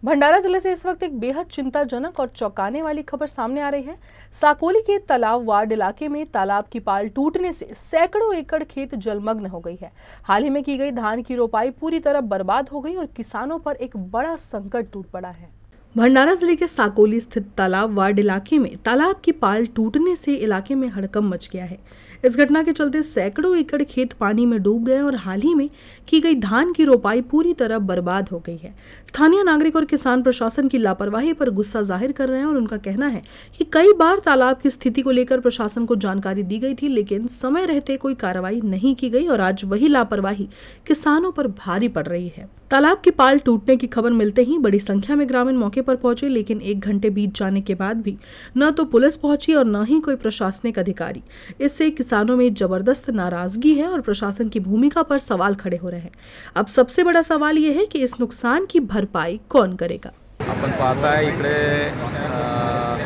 भंडारा जिले से इस वक्त एक बेहद चिंताजनक और चौंकाने वाली खबर सामने आ रही है। साकोली के तालाब वार्ड इलाके में तालाब की पाल टूटने से सैकड़ों एकड़ खेत जलमग्न हो गई है। हाल ही में की गई धान की रोपाई पूरी तरह बर्बाद हो गई और किसानों पर एक बड़ा संकट टूट पड़ा है। भंडारा जिले के साकोली स्थित तालाब वार्ड इलाके में तालाब की पाल टूटने से इलाके में हड़कंप मच गया है। इस घटना के चलते सैकड़ों एकड़ खेत पानी में डूब गए और हाल ही में की गई धान की रोपाई पूरी तरह बर्बाद हो गई है। स्थानीय नागरिक और किसान प्रशासन की लापरवाही पर गुस्सा जाहिर कर रहे हैं और उनका कहना है कि कई बार तालाब की स्थिति को लेकर प्रशासन को जानकारी दी गई थी, लेकिन समय रहते कोई कार्रवाई नहीं की गई और आज वही लापरवाही किसानों पर भारी पड़ रही है। तालाब की पाल टूटने की खबर मिलते ही बड़ी संख्या में ग्रामीण मौके पर पहुंचे, लेकिन 1 घंटे बीत जाने के बाद भी न तो पुलिस पहुंची और न ही कोई प्रशासनिक अधिकारी। इससे किसानों में जबरदस्त नाराजगी है और प्रशासन की भूमिका पर सवाल खड़े हो रहे हैं। अब सबसे बड़ा सवाल यह है कि इस नुकसान की भरपाई कौन करेगा। आपण पाहताय इकडे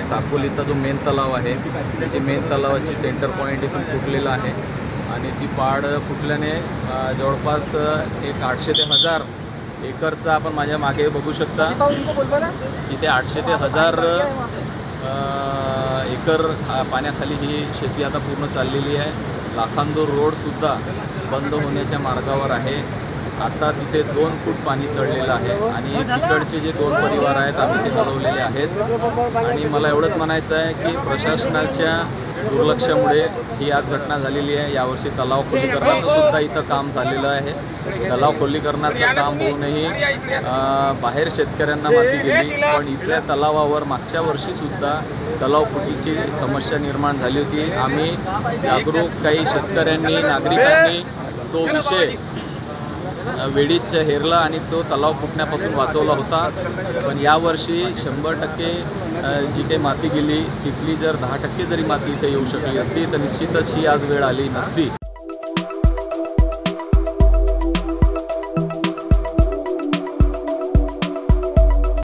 साकोलीचा जो मेन तलाव आहे त्याची मेन तलावाची सेंटर पॉइंट इथून फुटलेला आहे आणि ती पाड फुटल्याने जवळपास एक 800 ते 1000 एकरचा आपण माझ्या मागे बघू शकता इथे 800 ते 1000 एकर पाण्याखाली ही शेती आता पूर्ण चाललेली आहे। लाखांदूर रोड सुद्धा बंद होण्याच्या मार्गावर आहे। आता तिथे 2 फूट पाणी चढलेलं आहे आणि तिकडचे जे 2 परिवार आहेत आम्ही ते हलवलेले आहेत आणि मला एवढंच म्हणायचं आहे की प्रशासनाच्या दुर्लक्षामुळे ही आज घटना झालेली आहे। यावर्षी तलाव खोलीकरणाचं सुद्धा इथं काम झालेलं आहे। तलाव खोलीकरणाचं काम होऊनही बाहेर शेतकऱ्यांना माती गेली, पण इथल्या तलावावर मागच्या वर्षी सुद्धा तलाव फुटीची समस्या निर्माण झाली होती। आम्ही जागरूक काही शेतकऱ्यांनी नागरिकांनी तो विषय वेळीच हेरला आणि तो तलाव फुटण्यापासून वाचवला होता। पण यावर्षी 100% जी काही माती गेली तिथली जर 10% जरी माती इथे येऊ शकली असती तर निश्चितच ही आज वेळ आली नसती।